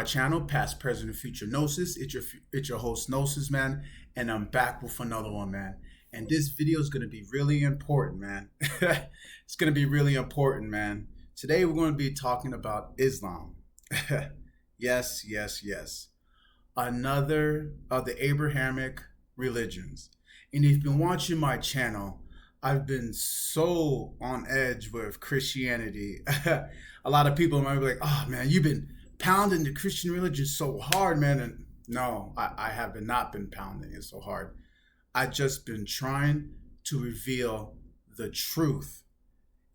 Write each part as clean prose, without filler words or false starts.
channel, Past, Present, and Future Gnosis. It's your host Gnosis, man, and I'm back with another one, man. And this video is going to be really important, man. It's going to be really important, man. Today we're going to be talking about Islam. Yes, yes, yes. Another of the Abrahamic religions. And if you've been watching my channel, I've been so on edge with Christianity. A lot of people might be like, oh man, you've been pounding the Christian religion so hard, man. And no, I have not been pounding it so hard. I've just been trying to reveal the truth.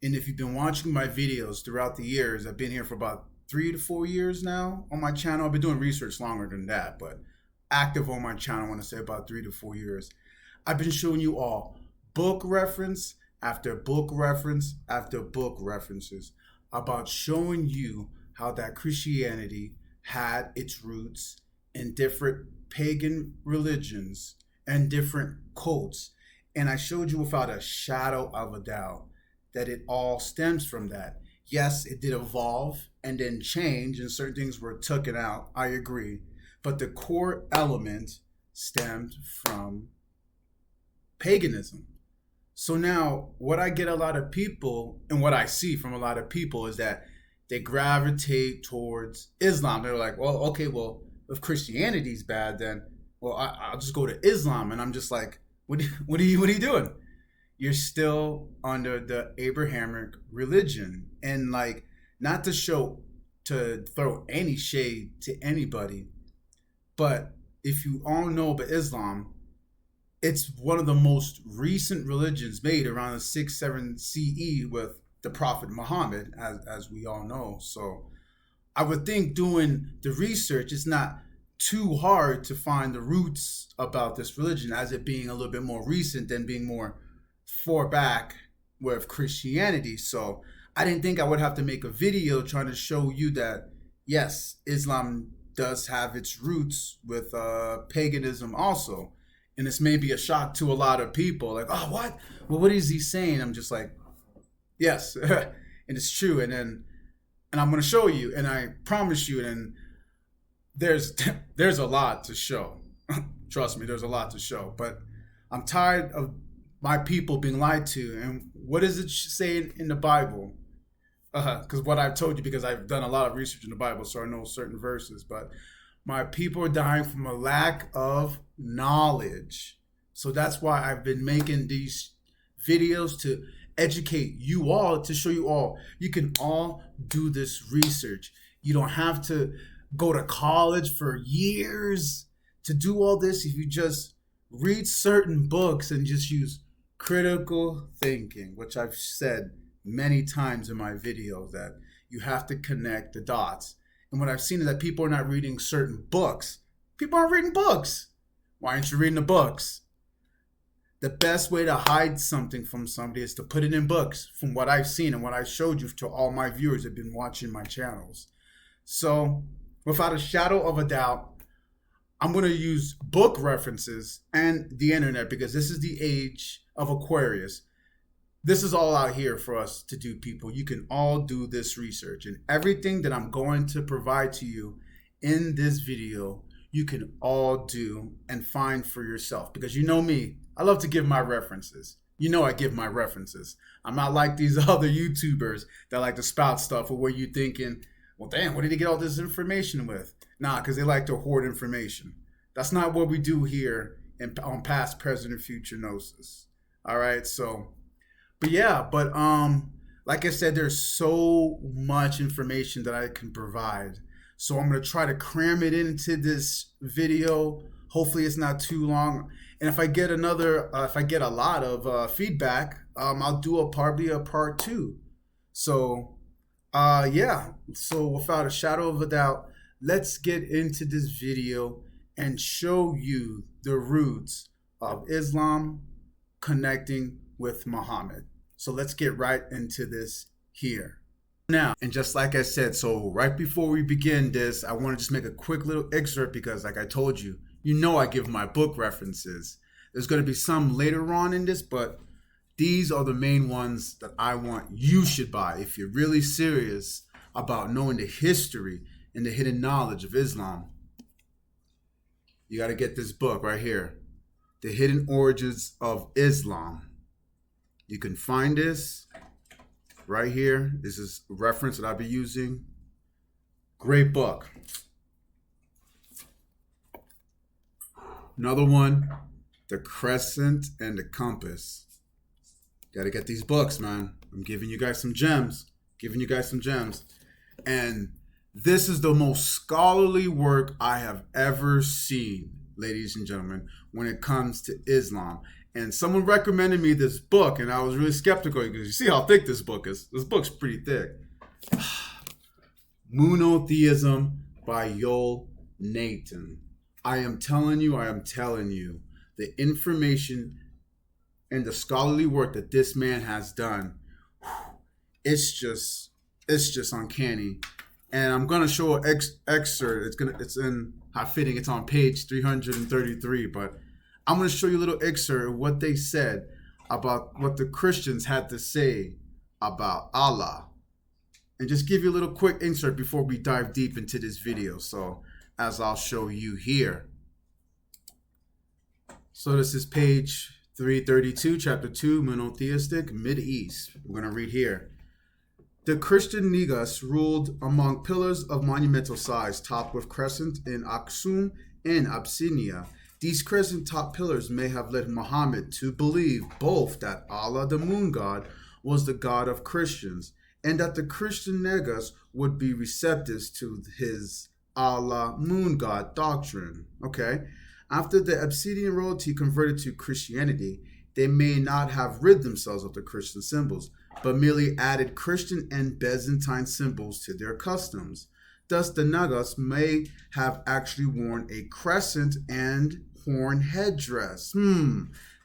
And if you've been watching my videos throughout the years, I've been here for about 3 to 4 years now on my channel. I've been doing research longer than that, but active on my channel, I want to say about 3 to 4 years. I've been showing you all book reference after book reference after book references about showing you how that Christianity had its roots in different pagan religions and different cults. And I showed you without a shadow of a doubt that it all stems from that. Yes, it did evolve and then change, and certain things were taken out. I agree. But the core element stemmed from paganism. So now what I get a lot of people, and what I see from a lot of people, is that they gravitate towards Islam. They're like, well, okay, well, if Christianity's bad, then, well, I'll just go to Islam. And I'm just like, what are you doing? You're still under the Abrahamic religion. And like, not to throw any shade to anybody, but if you all know about Islam, it's one of the most recent religions made around the 6-7 CE with the Prophet Muhammad, as we all know. So I would think doing the research, it's not too hard to find the roots about this religion, as it being a little bit more recent than being more far back with Christianity. So I didn't think I would have to make a video trying to show you that, yes, Islam does have its roots with paganism also. And this may be a shock to a lot of people. Like, oh, what? Well, what is he saying? I'm just like, yes, and it's true. And I'm going to show you, and I promise you, and there's a lot to show. Trust me, there's a lot to show. But I'm tired of my people being lied to. And what does it say in the Bible? Because what I've told you, because I've done a lot of research in the Bible, so I know certain verses. But my people are dying from a lack of knowledge. So that's why I've been making these videos to educate you all, to show you all. You can all do this research. You don't have to go to college for years to do all this. If you just read certain books and just use critical thinking, which I've said many times in my videos, that you have to connect the dots. And what I've seen is that people are not reading certain books. People aren't reading books. Why aren't you reading the books? The best way to hide something from somebody is to put it in books, from what I've seen and what I showed you to all my viewers that have been watching my channels. So without a shadow of a doubt, I'm going to use book references and the internet, because this is the age of Aquarius. This is all out here for us to do, people. You can all do this research, and everything that I'm going to provide to you in this video, you can all do and find for yourself. Because you know me, I love to give my references. You know I give my references. I'm not like these other YouTubers that like to spout stuff, or where you thinking, well, damn, what did he get all this information with? Nah, because they like to hoard information. That's not what we do here on Past, Present, and Future Gnosis. All right, so... But yeah, like I said, there's so much information that I can provide. So I'm going to try to cram it into this video. Hopefully it's not too long. And if I get a lot of feedback, I'll do probably a part 2. So yeah, so without a shadow of a doubt, let's get into this video and show you the roots of Islam connecting with Muhammad. So let's get right into this here. Now, and just like I said, so right before we begin this, I want to just make a quick little excerpt, because like I told you, you know I give my book references. There's going to be some later on in this, but these are the main ones that I want you should buy if you're really serious about knowing the history and the hidden knowledge of Islam. You got to get this book right here, The Hidden Origins of Islam. You can find this right here. This is a reference that I'll be using. Great book. Another one, The Crescent and the Compass. Got to get these books, man. I'm giving you guys some gems. And this is the most scholarly work I have ever seen, ladies and gentlemen, when it comes to Islam. And someone recommended me this book, and I was really skeptical because you see how thick this book is. This book's pretty thick. Monotheism by Joel Nathan. I am telling you, the information and the scholarly work that this man has done, it's just uncanny. And I'm gonna show an excerpt. It's in Hot Fitting. It's on page 333. But I'm gonna show you a little excerpt of what they said about what the Christians had to say about Allah, and just give you a little quick insert before we dive deep into this video. So, as I'll show you here. So this is page 332, chapter 2, Monotheistic Mid-East. We're gonna read here. The Christian Negus ruled among pillars of monumental size, topped with crescent in Aksum and Abyssinia. These crescent-top pillars may have led Muhammad to believe both that Allah, the moon god, was the god of Christians, and that the Christian Negus would be receptive to his Allah, moon god doctrine. Okay? After the Abyssinian royalty converted to Christianity, they may not have rid themselves of the Christian symbols, but merely added Christian and Byzantine symbols to their customs. Thus, the Nagas may have actually worn a crescent and horn headdress.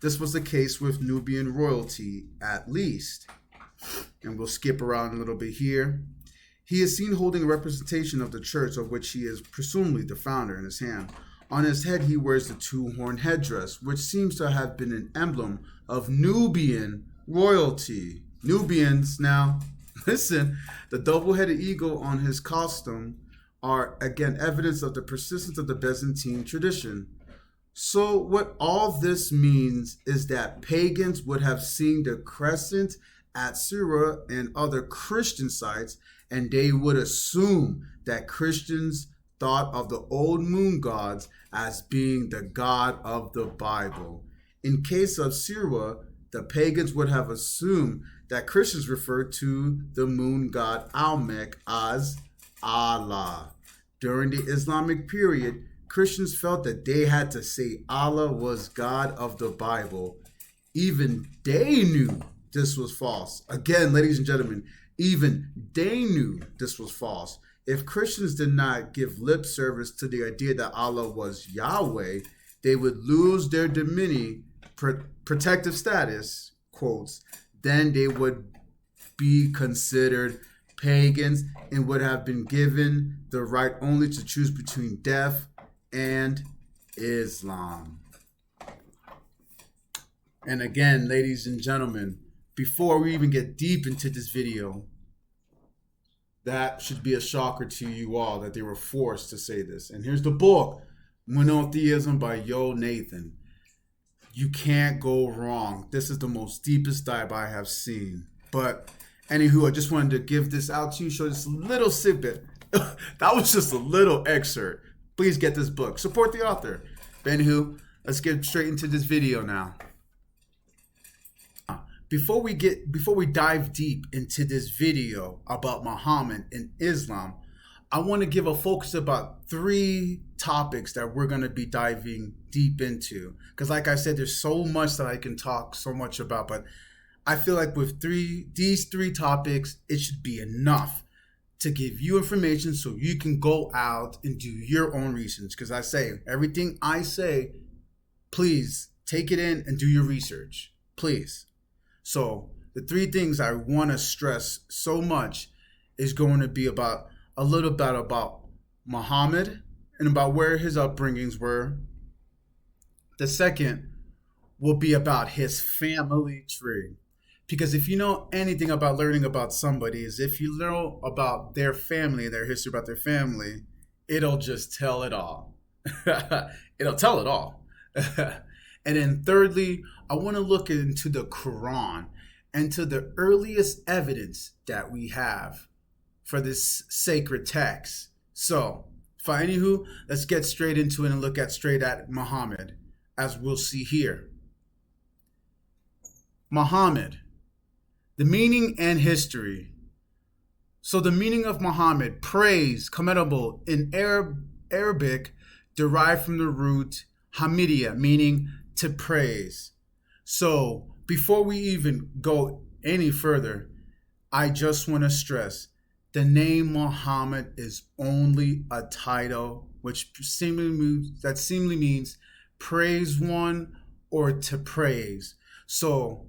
This was the case with Nubian royalty, at least. And we'll skip around a little bit here. He is seen holding a representation of the church of which he is presumably the founder in his hand. On his head, he wears the two-horn headdress, which seems to have been an emblem of Nubian royalty. Nubians, now, listen, the double-headed eagle on his costume are, again, evidence of the persistence of the Byzantine tradition. So what all this means is that pagans would have seen the crescent at Syria and other Christian sites, and they would assume that Christians thought of the old moon gods as being the God of the Bible. In case of Syria, the pagans would have assumed that Christians referred to the moon god Almech as Allah. During the Islamic period, Christians felt that they had to say Allah was God of the Bible. Even they knew this was false. Again, ladies and gentlemen, even they knew this was false. If Christians did not give lip service to the idea that Allah was Yahweh, they would lose their dominion, protective status, quotes, then they would be considered pagans and would have been given the right only to choose between death and Islam. And again, ladies and gentlemen, before we even get deep into this video, that should be a shocker to you all that they were forced to say this. And here's the book, Monotheism by Joel Nathan. You can't go wrong. This is the most deepest dive I have seen. But anywho, I just wanted to give this out to you, show this little snippet. That was just a little excerpt. Please get this book. Support the author. But anywho, let's get straight into this video now. Before we dive deep into this video about Muhammad and Islam, I want to give a focus about 3 topics that we're going to be diving deep into. Because like I said, there's so much that I can talk so much about, but I feel like with these three topics, it should be enough to give you information so you can go out and do your own research. Because I say, everything I say, please take it in and do your research, please. So the 3 things I want to stress so much is going to be about a little bit about Muhammad and about where his upbringings were. The second will be about his family tree. Because if you know anything about learning about somebody, is if you know about their family, their history about their family, it'll just tell it all. It'll tell it all. And then thirdly, I want to look into the Quran and to the earliest evidence that we have for this sacred text. So, for anywho, let's get straight into it and look at straight at Muhammad, as we'll see here. Muhammad, the meaning and history. So the meaning of Muhammad, praise, commendable, in Arabic, derived from the root Hamidia, meaning to praise. So before we even go any further, I just want to stress the name Muhammad is only a title, which seemingly means praise one or to praise. So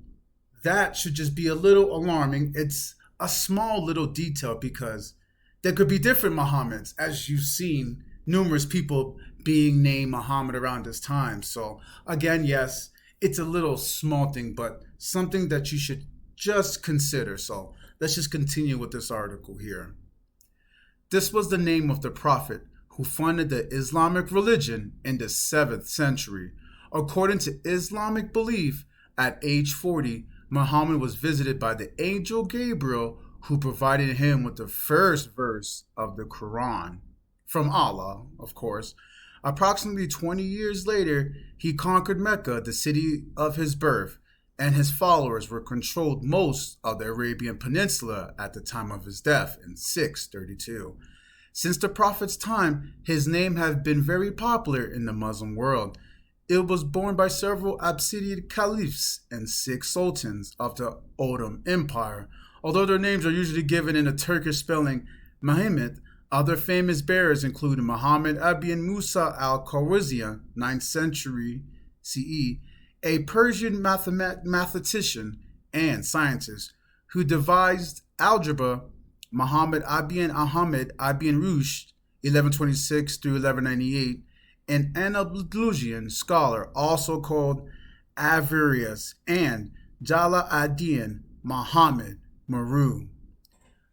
that should just be a little alarming. It's a small little detail because there could be different Muhammads, as you've seen numerous people being named Muhammad around this time. So again, yes, it's a little small thing, but something that you should just consider. So let's just continue with this article here. This was the name of the prophet who founded the Islamic religion in the 7th century. According to Islamic belief, at age 40, Muhammad was visited by the angel Gabriel, who provided him with the first verse of the Quran, from Allah, of course. Approximately 20 years later, he conquered Mecca, the city of his birth, and his followers were controlled most of the Arabian Peninsula at the time of his death in 632. Since the Prophet's time, his name has been very popular in the Muslim world. It was borne by several Abbasid caliphs and 6 sultans of the Ottoman Empire. Although their names are usually given in a Turkish spelling, Mehmet, other famous bearers include Muhammad ibn Musa al-Khwarizmi, 9th century CE, a Persian mathematician and scientist who devised algebra, Muhammad ibn Ahmad ibn Rushd, 1126 through 1198, an Andalusian scholar also called Averroes, and Jala ad-Din Muhammad Maru.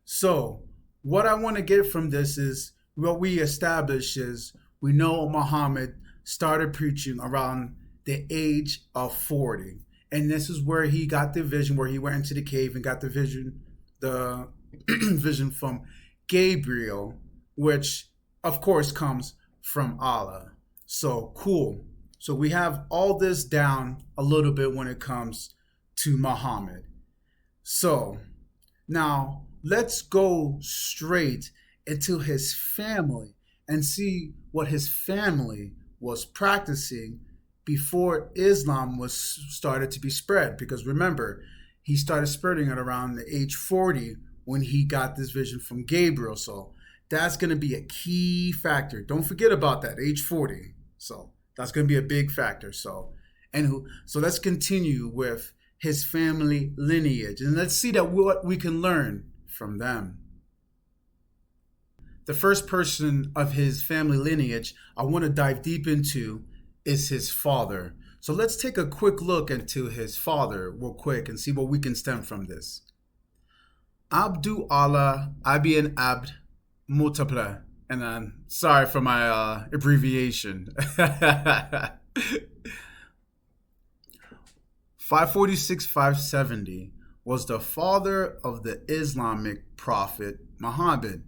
So, what I want to get from this is what we establish is we know Muhammad started preaching around the age of 40. And this is where he got the vision, where he went into the cave and got the vision from Gabriel, which of course comes from Allah. So cool. So we have all this down a little bit when it comes to Muhammad. So now let's go straight into his family and see what his family was practicing before Islam was started to be spread. Because remember, he started spreading it around the age 40 when he got this vision from Gabriel. So that's going to be a key factor. Don't forget about that, age 40. So that's going to be a big factor. So let's continue with his family lineage and let's see that what we can learn from them. The first person of his family lineage I want to dive deep into is his father. So let's take a quick look into his father real quick and see what we can stem from this. Abdu Allah ibn Abd Muttalib. And I'm sorry for my abbreviation. 546-570 was the father of the Islamic prophet Muhammad.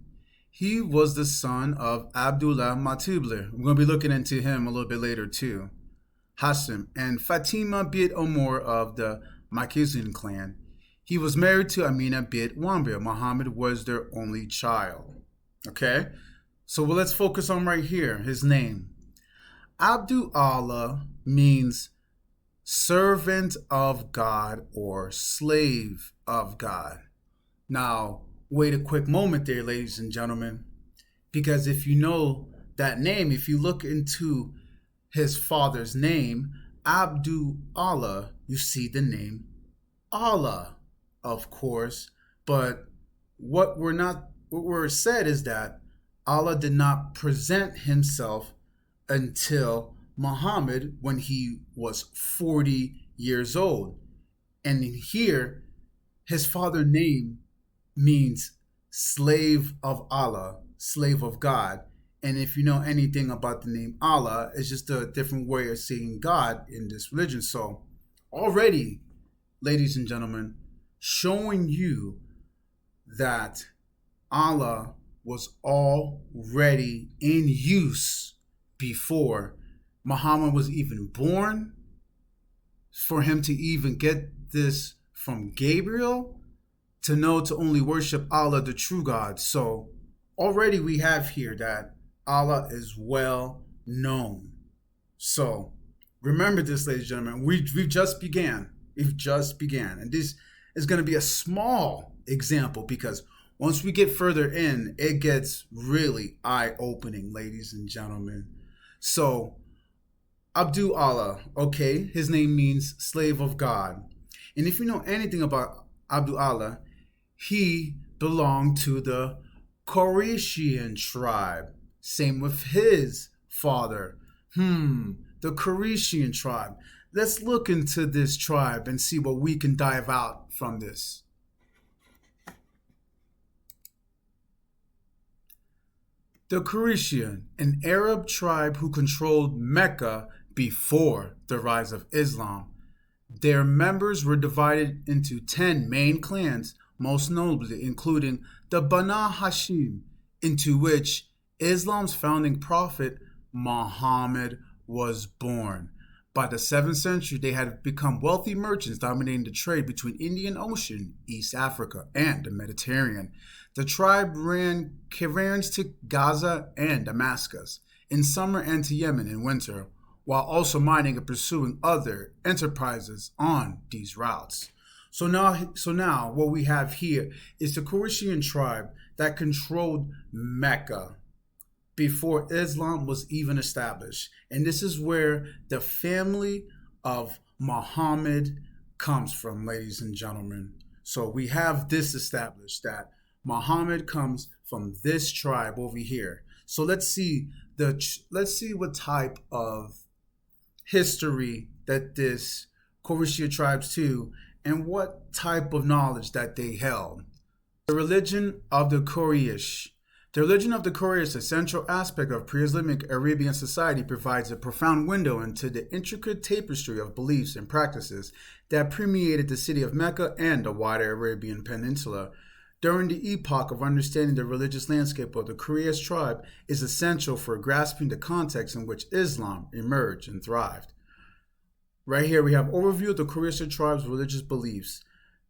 He was the son of Abdullah Muttalib. We're going to be looking into him a little bit later too. Hassim and Fatima bint Umar of the Makhzum clan. He was married to Amina bint Wambir. Muhammad was their only child. Okay, so let's focus on right here, his name. Abdu Allah means servant of God or slave of God. Now, wait a quick moment there, ladies and gentlemen, because if you know that name, if you look into his father's name, Abdu Allah, you see the name Allah, of course. But what we're said is that Allah did not present himself until Muhammad when he was 40 years old. And here His father name means slave of Allah, slave of God. And if you know anything about the name Allah, it's just a different way of saying God in this religion. So already, ladies and gentlemen, showing you that Allah was already in use before Muhammad was even born. For him to even get this from Gabriel, to know to only worship Allah, the true God. So already we have here that Allah is well known. So remember this, ladies and gentlemen. We've just began. We've just began. And this is going to be a small example, because once we get further in, it gets really eye-opening, ladies and gentlemen. So Abdu Allah, okay, his name means slave of God. And if you know anything about Abdu Allah, he belonged to the Qurayshian tribe. Same with his father. The Qurayshian tribe. Let's look into this tribe and see what we can dive out from this. The Qurayshian, an Arab tribe who controlled Mecca before the rise of Islam. Their members were divided into 10 main clans, most notably including the Banu Hashim, into which Islam's founding prophet Muhammad was born. By the 7th century, they had become wealthy merchants dominating the trade between Indian Ocean, East Africa, and the Mediterranean. The tribe ran caravans to Gaza and Damascus in summer and to Yemen in winter, while also mining and pursuing other enterprises on these routes. So now what we have here is the Qurayshian tribe that controlled Mecca before Islam was even established. And this is where the family of Muhammad comes from, ladies and gentlemen. So we have this established, that Muhammad comes from this tribe over here. So let's see what type of history that this Quraysh tribes too, and what type of knowledge that they held. The religion of the Quraysh. The religion of the Quraysh, a central aspect of pre-Islamic Arabian society, provides a profound window into the intricate tapestry of beliefs and practices that permeated the city of Mecca and the wider Arabian Peninsula. During the epoch of understanding the religious landscape of the Quraysh tribe is essential for grasping the context in which Islam emerged and thrived. Right here we have overview of the Quraysh tribe's religious beliefs.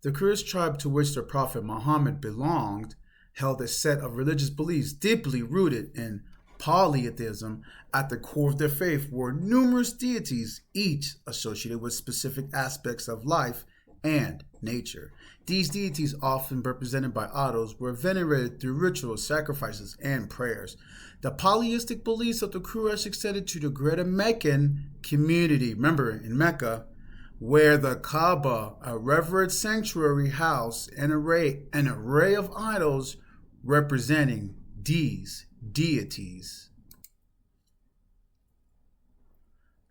The Quraysh tribe, to which the Prophet Muhammad belonged, held a set of religious beliefs deeply rooted in polytheism. At the core of their faith were numerous deities, each associated with specific aspects of life and nature. These deities, often represented by idols, were venerated through rituals, sacrifices, and prayers. The polytheistic beliefs of the Quraysh extended to the greater Meccan community. Remember, in Mecca, where the Kaaba, a revered sanctuary, housed an array of idols representing these deities.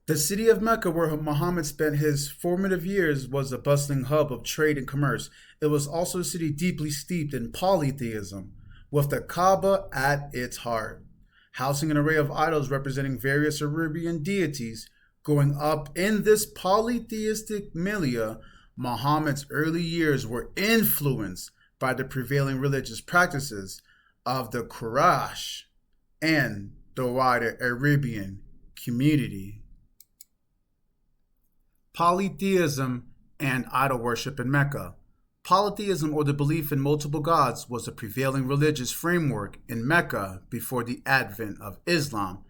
The city of Mecca, where Muhammad spent his formative years, was a bustling hub of trade and commerce. It was also a city deeply steeped in polytheism, with the Kaaba at its heart, housing an array of idols representing various Arabian deities. Growing up in this polytheistic milieu, Muhammad's early years were influenced by the prevailing religious practices of the Quraysh and the wider Arabian community. Polytheism and idol worship in Mecca. Polytheism, or the belief in multiple gods, was a prevailing religious framework in Mecca before the advent of Islam.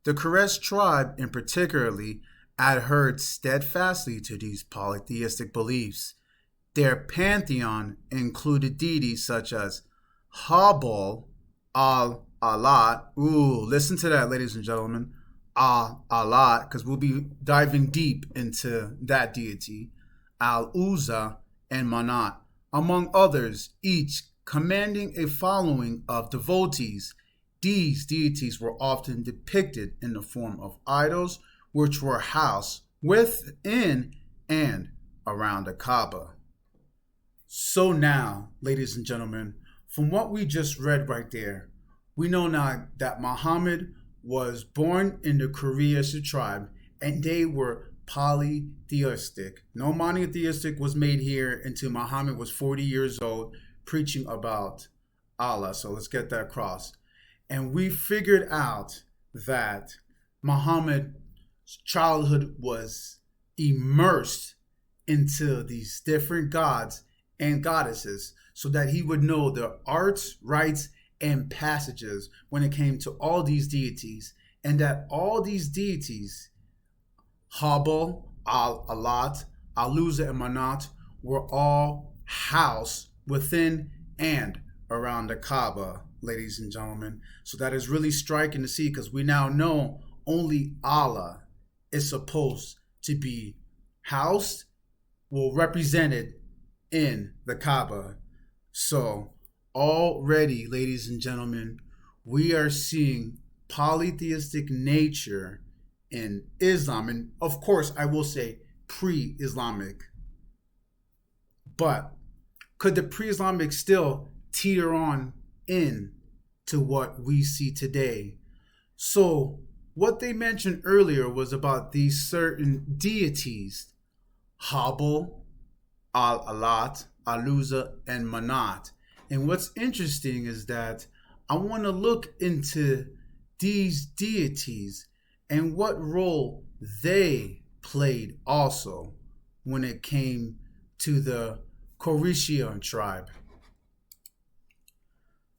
The Quraysh tribe, in particularly, adhered steadfastly to these polytheistic beliefs. Their pantheon included deities such as Habal, Al-Alat. Ooh, listen to that, ladies and gentlemen. Al-Alat, because we'll be diving deep into that deity. Al-Uzza and Manat, among others, each commanding a following of devotees. These deities were often depicted in the form of idols, which were housed within and around the Kaaba. So now, ladies and gentlemen, from what we just read right there, we know now that Muhammad was born in the Quraysh tribe and they were polytheistic. No monotheistic was made here until Muhammad was 40 years old preaching about Allah. So let's get that across. And we figured out that Muhammad's childhood was immersed into these different gods and goddesses so that he would know the arts, rites, and passages when it came to all these deities, and that all these deities, Habal, Alat, Aluza, and Manat, were all housed within and around the Kaaba, ladies and gentlemen. So that is really striking to see because we now know only Allah is supposed to be housed, well, represented in the Kaaba. So already, ladies and gentlemen, we are seeing polytheistic nature in Islam. And of course, I will say pre-Islamic. But could the pre-Islamic still teeter on in to what we see today? So what they mentioned earlier was about these certain deities, Habal, Al-Alat, Aluza, and Manat. And what's interesting is that I want to look into these deities and what role they played also when it came to the Quraysh tribe.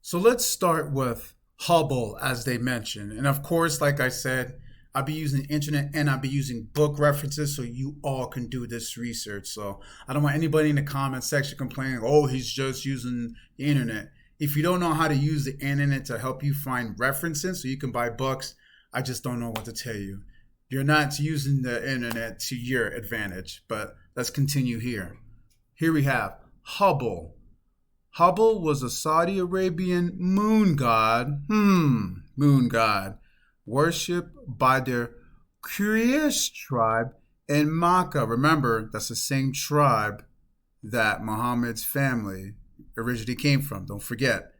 So let's start with Hubble, as they mentioned. And of course, like I said, I'll be using the internet and I'll be using book references so you all can do this research. So I don't want anybody in the comment section complaining, oh, he's just using the internet. If you don't know how to use the internet to help you find references so you can buy books, I just don't know what to tell you. You're not using the internet to your advantage, but let's continue here. Here we have Hubble. Hubble was a Saudi Arabian moon god, worshipped by their Quraysh tribe in Makkah. Remember, that's the same tribe that Muhammad's family originally came from. Don't forget.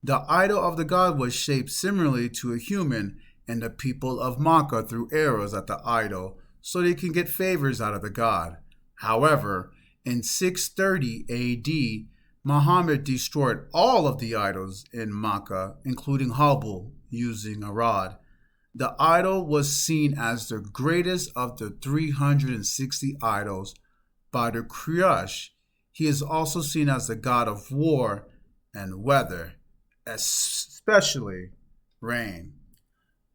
The idol of the god was shaped similarly to a human, and the people of Makkah threw arrows at the idol so they can get favors out of the god. However, in 630 AD, Muhammad destroyed all of the idols in Makkah, including Hubble, using a rod. The idol was seen as the greatest of the 360 idols by the Quraysh. He is also seen as the god of war and weather, especially rain.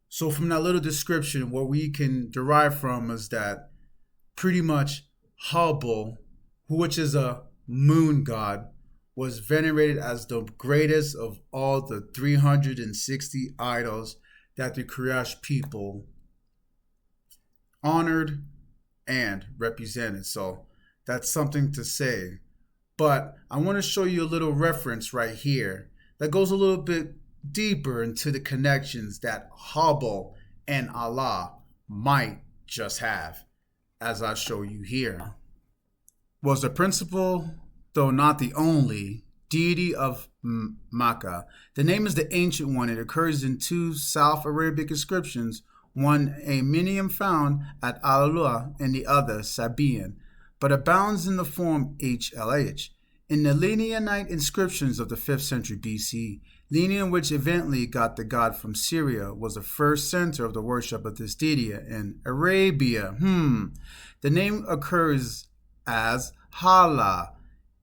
So from that little description, what we can derive from is that pretty much Hubble, which is a moon god, was venerated as the greatest of all the 360 idols that the Quraysh people honored and represented. So that's something to say. But I want to show you a little reference right here that goes a little bit deeper into the connections that Hubble and Allah might just have, as I show you here. Was the principal, though not the only, deity of Makkah. The name is the ancient one. It occurs in two South Arabic inscriptions, one a minium found at Al-Alua and the other Sabian, but abounds in the form HLH. In the Lenaeanite inscriptions of the 5th century BC, Lenaean, which eventually got the god from Syria, was the first center of the worship of this deity in Arabia. The name occurs as Hala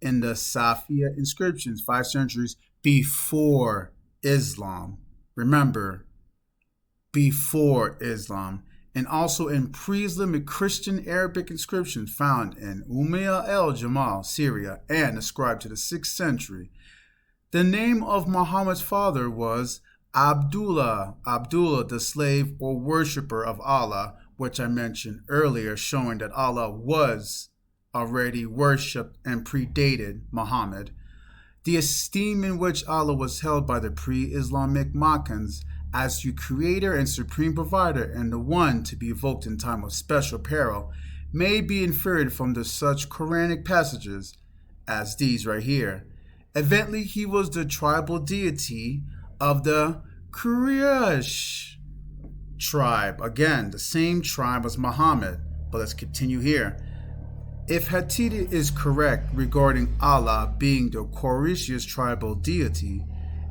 in the Safiya inscriptions 5 centuries before Islam. Remember, before Islam. And also in pre-Islamic Christian Arabic inscriptions found in Umayya el-Jamal, Syria, and ascribed to the 6th century. The name of Muhammad's father was Abdullah, the slave or worshiper of Allah, which I mentioned earlier, showing that Allah was already worshipped and predated Muhammad. The esteem in which Allah was held by the pre-Islamic Meccans as the creator and supreme provider and the one to be evoked in time of special peril may be inferred from the such Quranic passages as these right here. Evidently, he was the tribal deity of the Quraysh tribe. Again, the same tribe as Muhammad. But let's continue here. If Hatita is correct regarding Allah being the Quraysh tribal deity,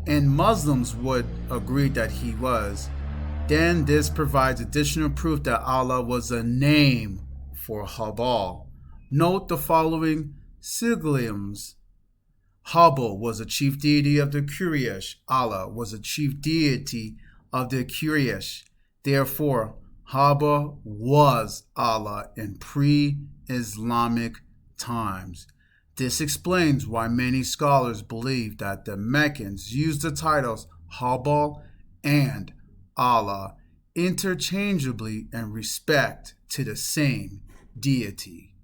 and Muslims would agree that he was, then this provides additional proof that Allah was a name for Habal. Note the following sigils. Habal was a chief deity of the Quraysh. Allah was a chief deity of the Quraysh. Therefore, Habal was Allah in pre-Islamic times. This explains why many scholars believe that the Meccans used the titles Habal and Allah interchangeably in respect to the same deity.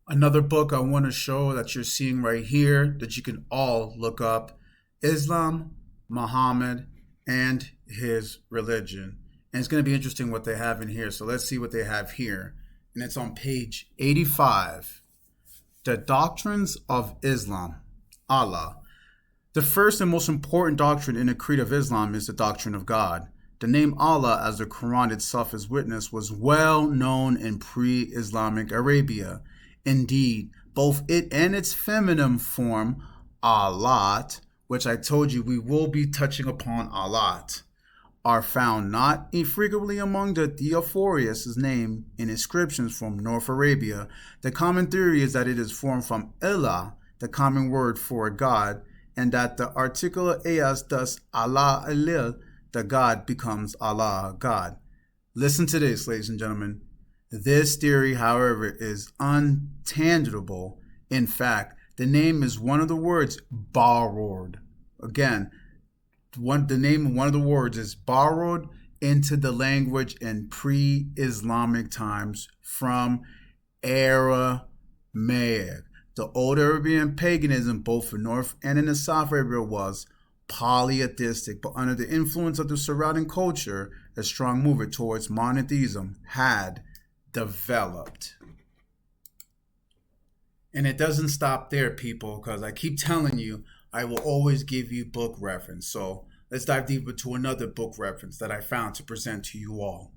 Another book I want to show that you're seeing right here that you can all look up: Islam, Muhammad, and his religion. And it's going to be interesting what they have in here. So let's see what they have here. And it's on page 85. The Doctrines of Islam, Allah. The first and most important doctrine in the creed of Islam is the doctrine of God. The name Allah, as the Quran itself is witness, was well known in pre-Islamic Arabia. Indeed, both it and its feminine form, Allat, which I told you we will be touching upon Allat, are found not infrequently among the Theophorus' name in inscriptions from North Arabia. The common theory is that it is formed from Ilah, the common word for God, and that the article Ayas, thus Allah Alil, the God, becomes Allah, God. Listen to this, ladies and gentlemen. This theory, however, is untangible. In fact, the name is one of the words borrowed. Again, the name of one of the words is borrowed into the language in pre-Islamic times from Aramaic. The old Arabian paganism, both in North and in the South Arabia, was polytheistic, but under the influence of the surrounding culture, a strong movement towards monotheism had developed. And it doesn't stop there, people, because I keep telling you, I will always give you book reference. So let's dive deeper to another book reference that I found to present to you all.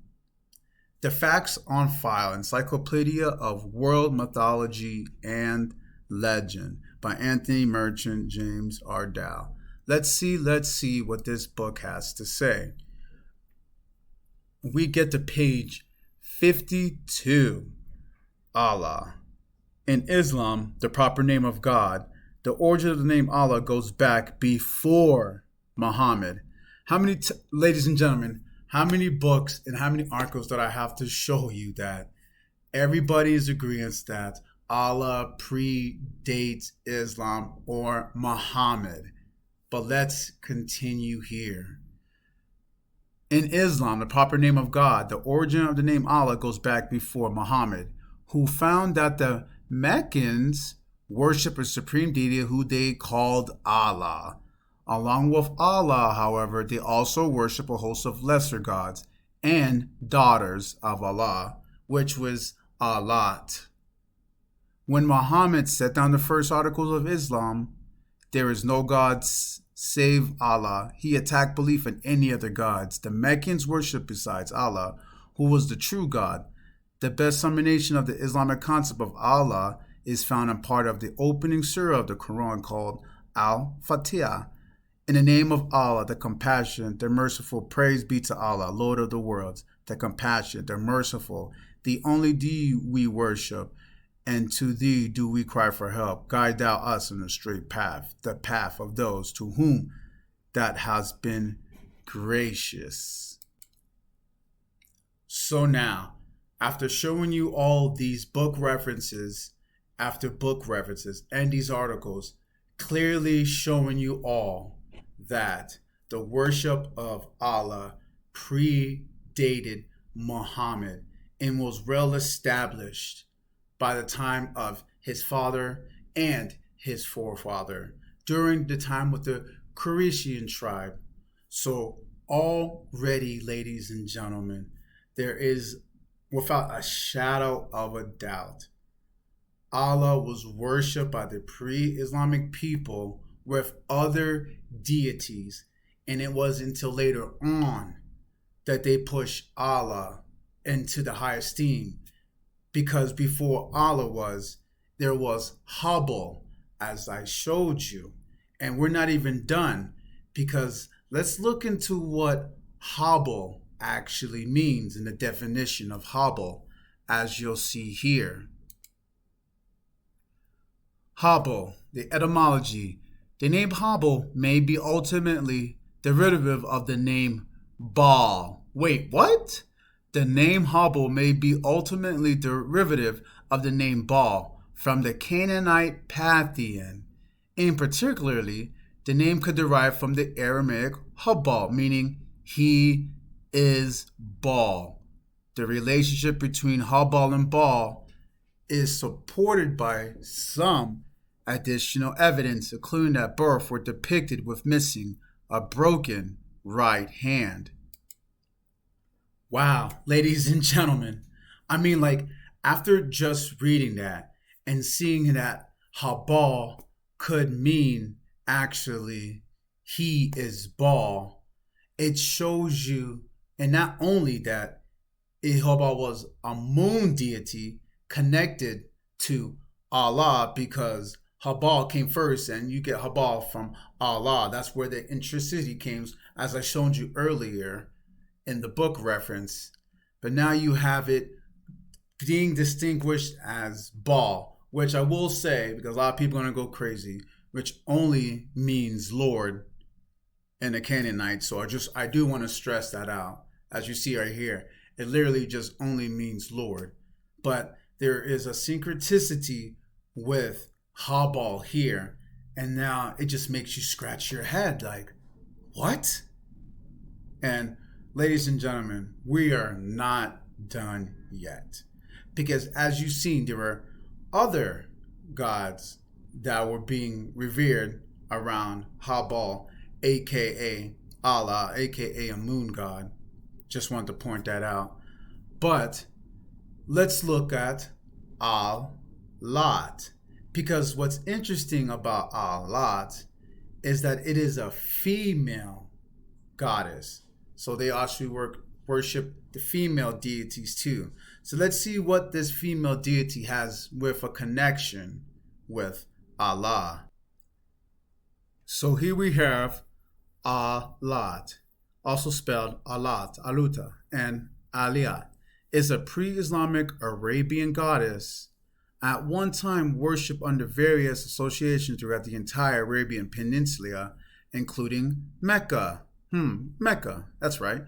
The Facts on File, Encyclopedia of World Mythology and Legend by Anthony Merchant James R. Dow. Let's see what this book has to say. We get to page 52. Allah. In Islam, the proper name of God, the origin of the name Allah goes back before Muhammad. Ladies and gentlemen, how many books and how many articles that I have to show you that everybody is agreeing that Allah predates Islam or Muhammad? But let's continue here. In Islam, the proper name of God, the origin of the name Allah goes back before Muhammad, who found that the Meccans worship a supreme deity who they called Allah. Along with Allah, however, they also worship a host of lesser gods and daughters of Allah, which was Allat. When Muhammad set down the first articles of Islam, there is no God save Allah, he attacked belief in any other gods. The Meccans worship besides Allah, who was the true God. The best summation of the Islamic concept of Allah is found in part of the opening surah of the Quran called Al-Fatiha. In the name of Allah, the compassionate, the merciful, praise be to Allah, Lord of the worlds, the compassionate, the merciful, the only thee we worship, and to thee do we cry for help. Guide thou us in the straight path, the path of those to whom that has been gracious. So now, after showing you all these book references, after book references, and these articles, clearly showing you all that the worship of Allah predated Muhammad and was well established by the time of his father and his forefather during the time with the Qurayshian tribe. So already, ladies and gentlemen, there is, without a shadow of a doubt, Allah was worshipped by the pre-Islamic people with other deities, and it was until later on that they pushed Allah into the high esteem. Because before Allah was, there was Hubble, as I showed you. And we're not even done, because let's look into what Hubble actually means in the definition of Hubble, as you'll see here. Hubble, the etymology. The name Hubble may be ultimately derivative of the name Baal. Wait, what? The name Hubble may be ultimately derivative of the name Baal from the Canaanite pantheon. In particularly, the name could derive from the Aramaic Hubal, meaning he is Baal. The relationship between Hubal and Baal is supported by some additional evidence, including that both were depicted with missing a broken right hand. Wow, ladies and gentlemen. I mean, like, after just reading that and seeing that Habal could mean actually he is Baal, it shows you, and not only that, Habal was a moon deity connected to Allah, because Habal came first, and you get Habal from Allah. That's where the intricity came, as I showed you earlier in the book reference. But now you have it being distinguished as Baal, which I will say, because a lot of people are going to go crazy, which only means Lord in the Canaanite. So I do want to stress that out. As you see right here, it literally just only means Lord. But there is a syncreticity with Habal here, and now it just makes you scratch your head like, what? And ladies and gentlemen, we are not done yet, because as you've seen, there were other gods that were being revered around Habal, aka Allah, aka a moon god. Just wanted to point that out. But let's look at Al-Lat, because what's interesting about Al-Lat is that it is a female goddess. So they actually worship the female deities too. So let's see what this female deity has with a connection with Allah. So here we have Al-Lat, also spelled Alat, Aluta, and Aliyat, is a pre-Islamic Arabian goddess, at one time worshipped under various associations throughout the entire Arabian Peninsula, including Mecca. Mecca, that's right,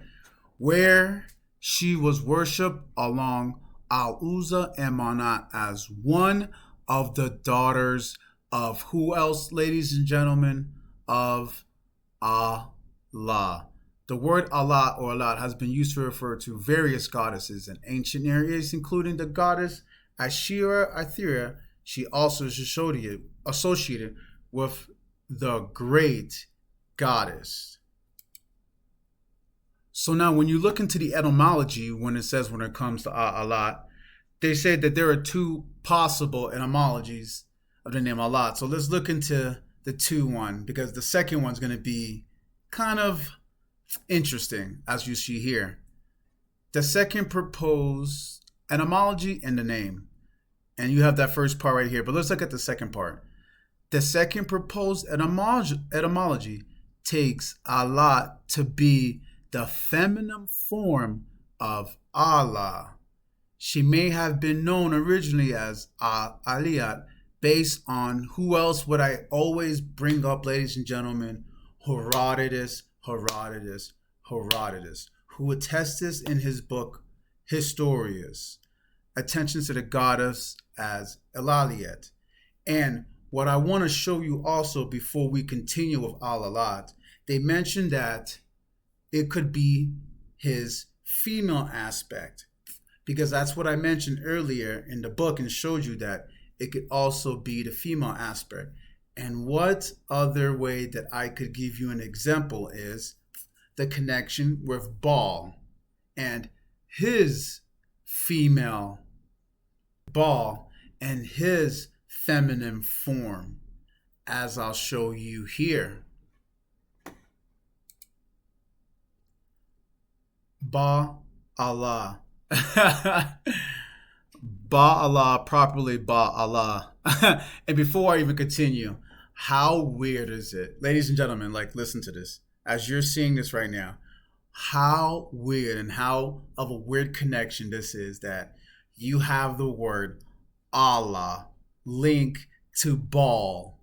where she was worshipped along Al-Uzza and Manat as one of the daughters of who else, ladies and gentlemen? Of Allah. The word Allah or Alat has been used to refer to various goddesses in ancient areas, including the goddess Ashera Athera. She also is associated with the great goddess. So now when you look into the etymology, when it comes to Alat, they say that there are two possible etymologies of the name Alat. So let's look into the one, because the second one's going to be kind of interesting, as you see here. The second proposed etymology in the name. And you have that first part right here, but let's look at the second part. The second proposed etymology takes Alat to be the feminine form of Allah. She may have been known originally as Aliyat, based on who else would I always bring up, ladies and gentlemen? Herodotus, who attests this in his book Historius. Attention to the goddess as Elaliyat. And what I want to show you also before we continue with Al-Alat, they mentioned that it could be his female aspect, because that's what I mentioned earlier in the book and showed you that it could also be the female aspect. And what other way that I could give you an example is the connection with Baal and his female Baal and his feminine form, as I'll show you here. Ba Allah. Ba Allah, properly Ba Allah. And before I even continue, how weird is it? Ladies and gentlemen, like, listen to this. As you're seeing this right now, how weird and how of a weird connection this is that you have the word Allah link to ball,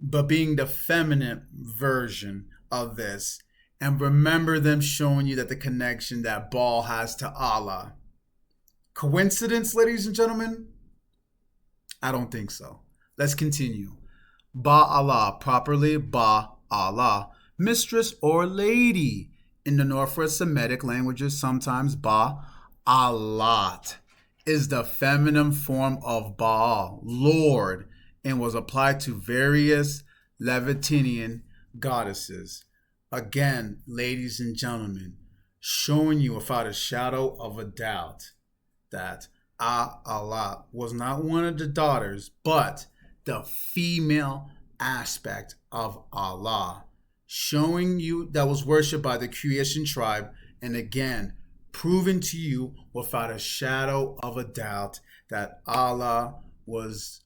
but being the feminine version of this. And remember them showing you that the connection that ball has to Allah. Coincidence, ladies and gentlemen? I don't think so. Let's continue. Ba Allah, properly Ba Allah, mistress or lady. In the Northwest Semitic languages, sometimes Ba Alat is the feminine form of Baal, Lord, and was applied to various Levantinian goddesses. Again, ladies and gentlemen, showing you without a shadow of a doubt that Allah was not one of the daughters, but the female aspect of Allah, showing you that was worshipped by the creation tribe, and again, proven to you without a shadow of a doubt that Allah was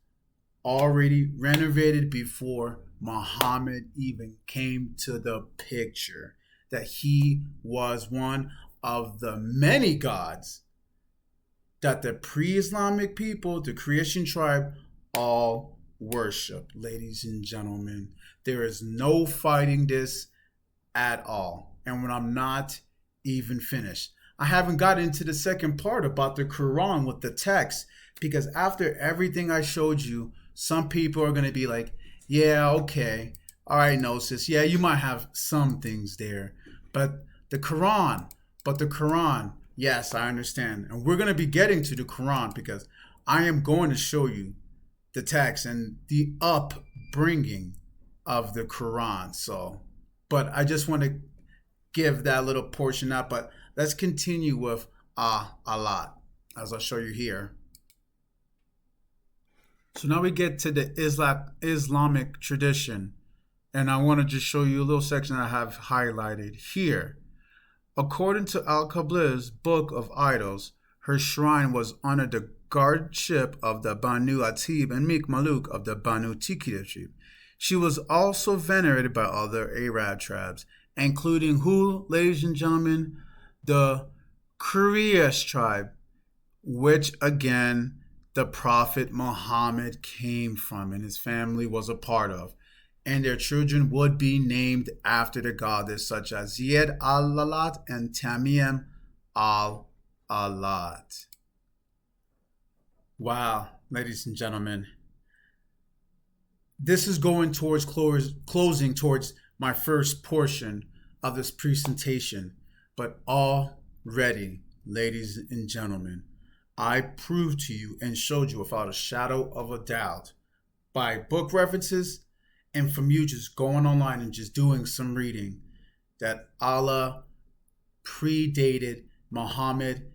already renovated before Muhammad even came to the picture, that he was one of the many gods that the pre-Islamic people, the creation tribe, all worship. Ladies and gentlemen, there is no fighting this at all. And when I'm not even finished, I haven't got into the second part about the Quran with the text, because after everything I showed you, some people are going to be like, yeah, okay, all right, Gnosis, yeah, you might have some things there, but the Quran, yes, I understand. And we're going to be getting to the Quran because I am going to show you the text and the upbringing of the Quran. So, but I just want to give that little portion up. But let's continue with Allah, as I'll show you here. So now we get to the Islamic tradition. And I want to just show you a little section I have highlighted here. According to Al-Qablah's Book of Idols, her shrine was under the guardianship of the Banu Atib and Mikmaluk of the Banu Tikidashib. She was also venerated by other Arab tribes, including who, ladies and gentlemen? The Quraysh tribe, which again, the Prophet Muhammad came from and his family was a part of. And their children would be named after the goddess, such as Ziyad al-Lat and Tamim al-Lat. Wow, ladies and gentlemen. This is going towards closing towards my first portion of this presentation. But already, ladies and gentlemen, I proved to you and showed you without a shadow of a doubt by book references and from you just going online and just doing some reading that Allah predated Muhammad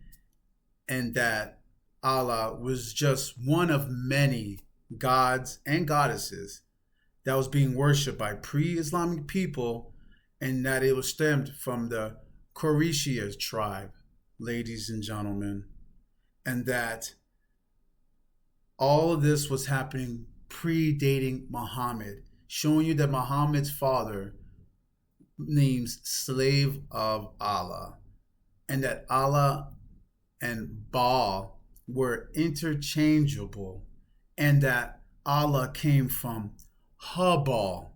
and that Allah was just one of many gods and goddesses that was being worshipped by pre-Islamic people, and that it was stemmed from the Quraysh tribe, ladies and gentlemen, and that all of this was happening predating Muhammad, showing you that Muhammad's father means slave of Allah, and that Allah and Baal were interchangeable, and that Allah came from Habal,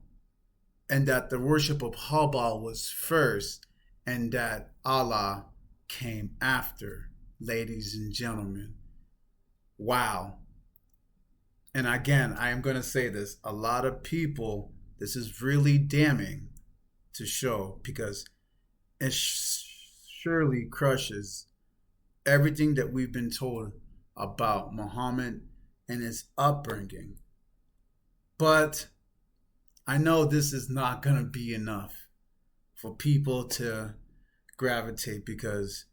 and that the worship of Habal was first, and that Allah came after, ladies and gentlemen. Wow. And again, I am going to say this, a lot of people, this is really damning to show, because it surely crushes everything that we've been told about Muhammad and his upbringing. But I know this is not going to be enough for people to gravitate, because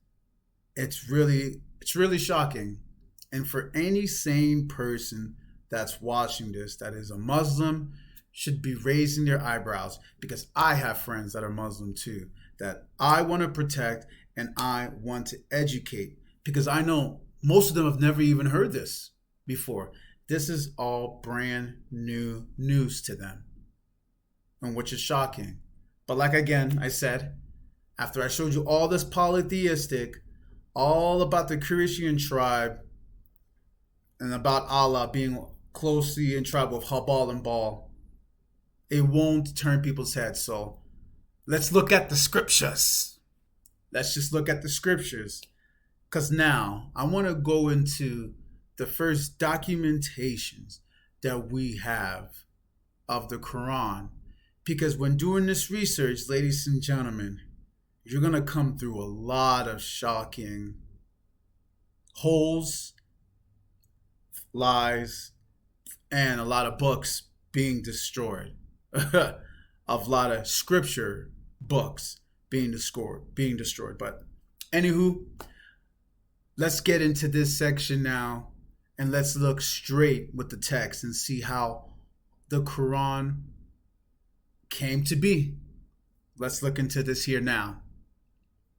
it's really shocking And for any sane person that's watching this that is a Muslim should be raising their eyebrows, because I have friends that are Muslim too that I want to protect and I want to educate, because I know most of them have never even heard this before. This is all brand new news to them, and which is shocking. But like again, I said, after I showed you all this polytheistic, all about the Christian tribe and about Allah being closely in tribe with Habal and Baal, it won't turn people's heads. So let's look at the scriptures. Let's just look at the scriptures. Because now I want to go into the first documentations that we have of the Quran. Because when doing this research, ladies and gentlemen, you're going to come through a lot of shocking holes, lies, and a lot of books being destroyed. Of a lot of scripture books being destroyed. But anywho, let's get into this section now, and let's look straight with the text and see how the Quran came to be. Let's look into this here now.